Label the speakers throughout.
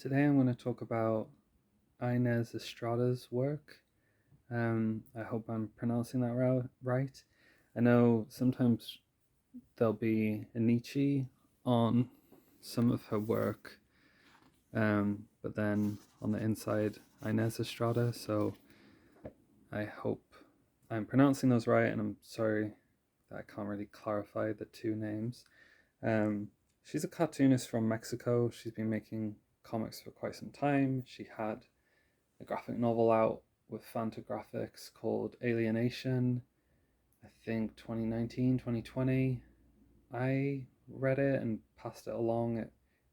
Speaker 1: Today I'm going to talk about Ines Estrada's work. I hope I'm pronouncing that right. I know sometimes there'll be a Nietzsche on some of her work, but then on the inside, Ines Estrada. So I hope I'm pronouncing those right, and I'm sorry that I can't really clarify the two names. She's a cartoonist from Mexico. She's been making comics for quite some time. She had a graphic novel out with Fantagraphics called Alienation, I think 2019, 2020. I read it and passed it along.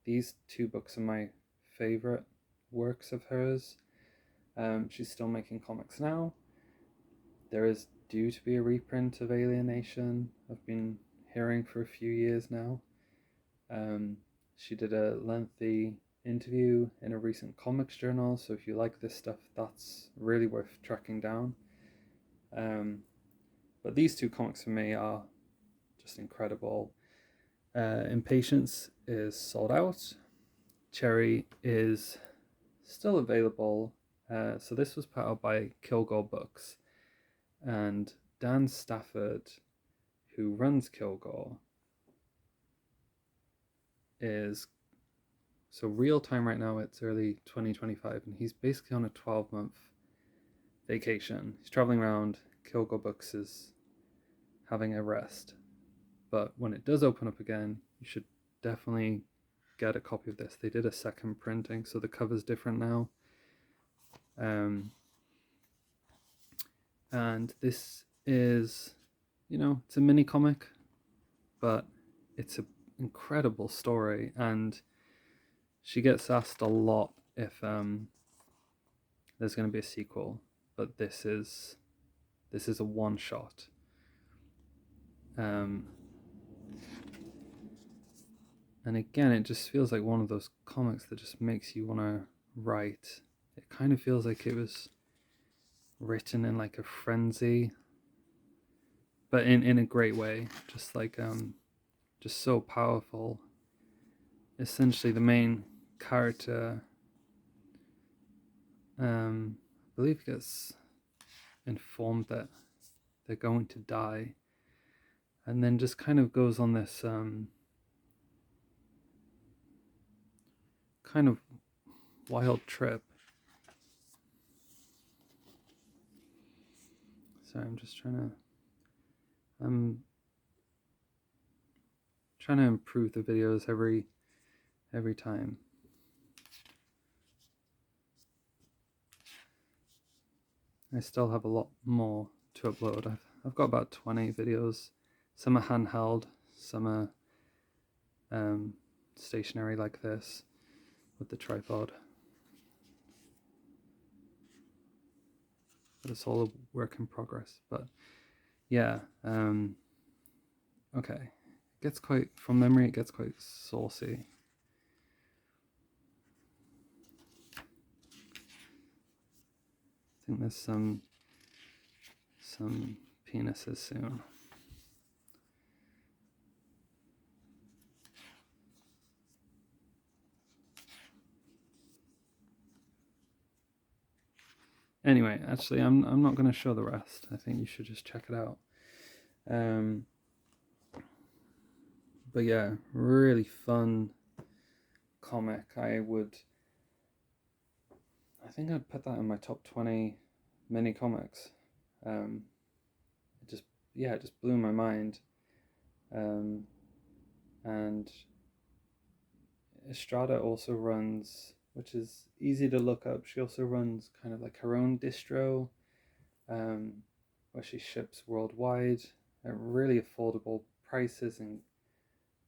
Speaker 1: These two books are my favorite works of hers. She's still making comics now. There is due to be a reprint of Alienation. I've been hearing for a few years now. She did a lengthy interview in a recent comics journal, so if you like this stuff, that's really worth tracking down. But these two comics for me are just incredible. Impatience is sold out. Cherry is still available. So this was put out by Kilgore Books, and Dan Stafford, who runs Kilgore, is so real time right now. It's early 2025, and he's basically on a 12-month vacation. He's traveling around. Kilgore Books is having a rest, but when it does open up again, you should definitely get a copy of this. They did a second printing, so the cover's different now. And this is, it's a mini comic, but it's an incredible story. And she gets asked a lot if there's going to be a sequel, but this is a one shot. And again, it just feels like one of those comics that just makes you want to write. It kind of feels like it was written in like a frenzy, but in a great way. Just like just so powerful. Essentially, the main character, I believe, gets informed that they're going to die, and then just kind of goes on this kind of wild trip. So I'm just trying to improve the videos every time. I still have a lot more to upload. I've got about 20 videos. Some are handheld, some are stationary like this with the tripod. But it's all a work in progress. But yeah, okay. It gets quite, from memory, it gets quite saucy. I think there's some penises soon. Anyway, actually, I'm not going to show the rest. I think you should just check it out. But yeah, really fun comic. I think I'd put that in my top 20 mini comics. It just blew my mind. And Estrada also runs, which is easy to look up, she also runs kind of like her own distro, where she ships worldwide at really affordable prices and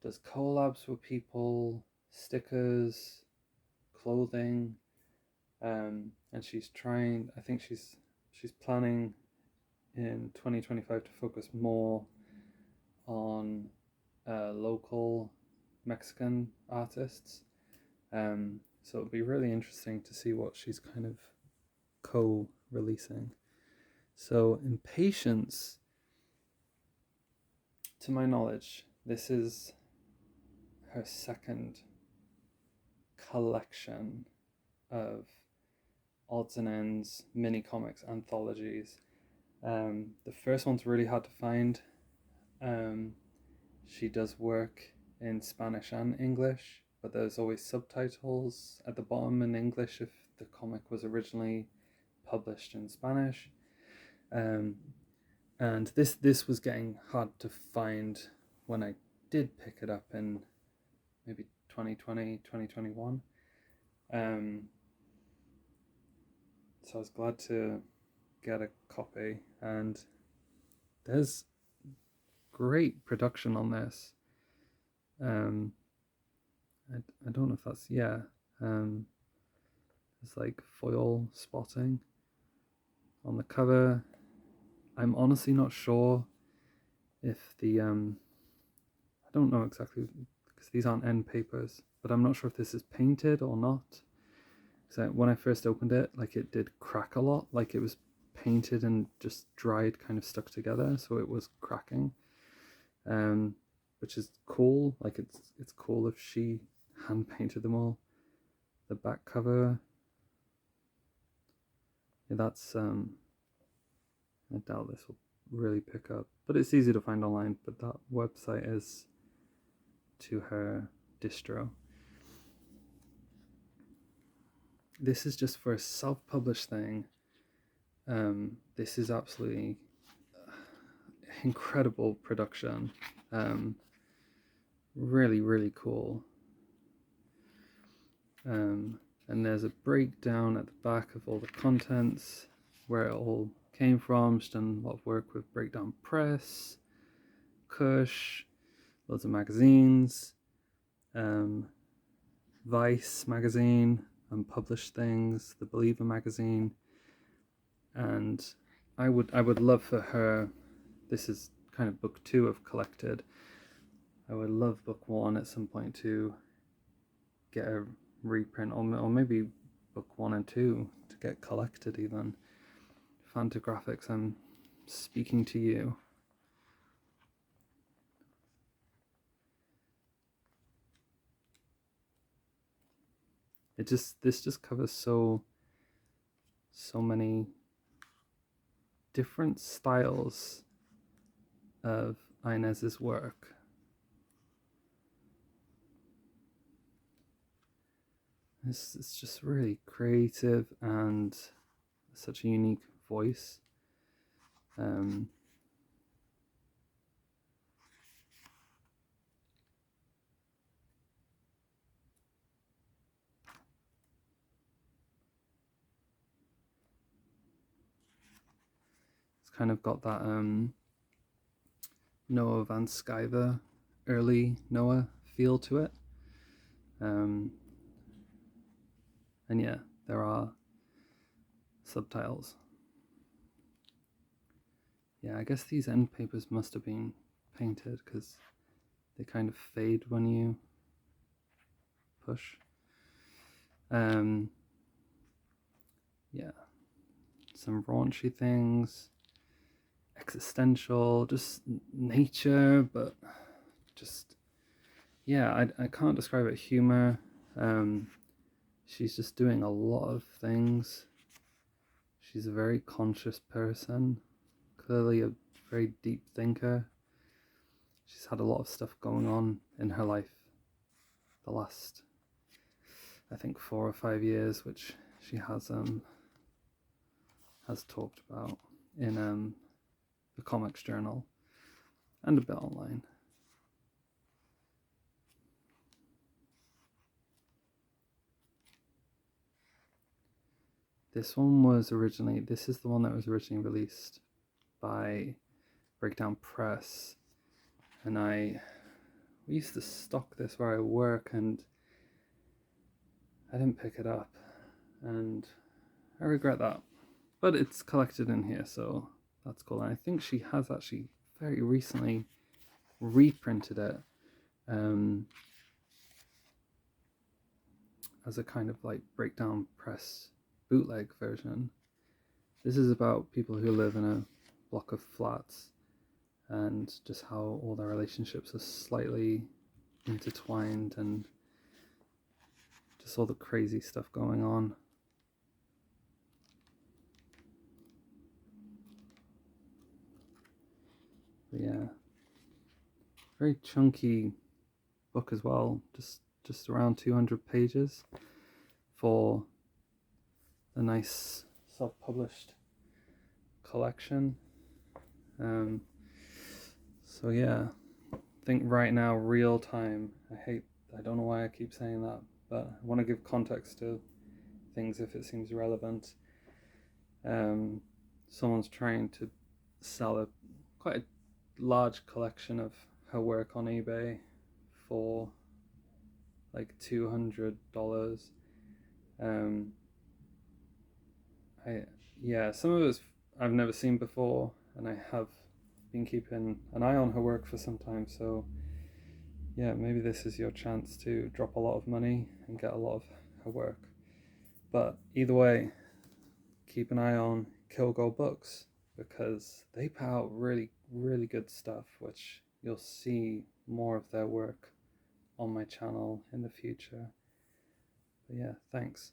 Speaker 1: does collabs with people, stickers, clothing, and she's trying. I think she's planning in 2025 to focus more on local Mexican artists. So it'll be really interesting to see what she's kind of co-releasing. So Impatience, to my knowledge, this is her second collection of odds and ends mini comics anthologies. The first one's really hard to find. She does work in Spanish and English, but there's always subtitles at the bottom in English if the comic was originally published in Spanish. And this was getting hard to find when I did pick it up in maybe 2020, 2021. So I was glad to get a copy, and there's great production on this. I don't know if that's, it's like foil spotting on the cover. I'm honestly not sure if the I don't know exactly, because these aren't end papers, but I'm not sure if this is painted or not. So when I first opened it, like, it did crack a lot, like it was painted and just dried, kind of stuck together, so it was cracking, which is cool. Like, it's cool if she hand painted them all. The back cover, yeah, that's I doubt this will really pick up, but it's easy to find online. But that website is to her distro. This is just for a self-published thing. This is absolutely incredible production. Really, really cool. And there's a breakdown at the back of all the contents, where it all came from. She's done a lot of work with Breakdown Press, Kush, loads of magazines, Vice magazine, Unpublished Things, The Believer magazine, and I would love for her. This is kind of book 2 of Collected. I would love book 1 at some point to get a reprint, or maybe book 1 and 2 to get collected even. Fantagraphics, I'm speaking to you. This just covers so many different styles of Ines's work. It's just really creative and such a unique voice. It's kind of got that Noah Van Sciver, early Noah feel to it. And yeah, there are subtitles. Yeah, I guess these end papers must have been painted, because they kind of fade when you push. Yeah, some raunchy things, existential, just nature, but just, yeah, I can't describe it. Humor. She's just doing a lot of things. She's a very conscious person, clearly a very deep thinker. She's had a lot of stuff going on in her life the last, I think, 4 or 5 years, which she has talked about in the Comics Journal and a bit online. This is the one that was originally released by Breakdown Press, and we used to stock this where I work, and I didn't pick it up, and I regret that. But it's collected in here, so that's cool. And I think she has actually very recently reprinted it as a kind of like Breakdown Press bootleg version. This is about people who live in a block of flats, and just how all their relationships are slightly intertwined, and just all the crazy stuff going on. But yeah, very chunky book as well, just around 200 pages for a nice self-published collection. So yeah, I think right now, real time, I don't know why I keep saying that, but I want to give context to things if it seems relevant. Someone's trying to sell quite a large collection of her work on eBay for like $200. Some of it's I've never seen before, and I have been keeping an eye on her work for some time. So yeah, maybe this is your chance to drop a lot of money and get a lot of her work. But either way, keep an eye on Kill Go Books, because they put out really, really good stuff, which you'll see more of their work on my channel in the future. But yeah, thanks.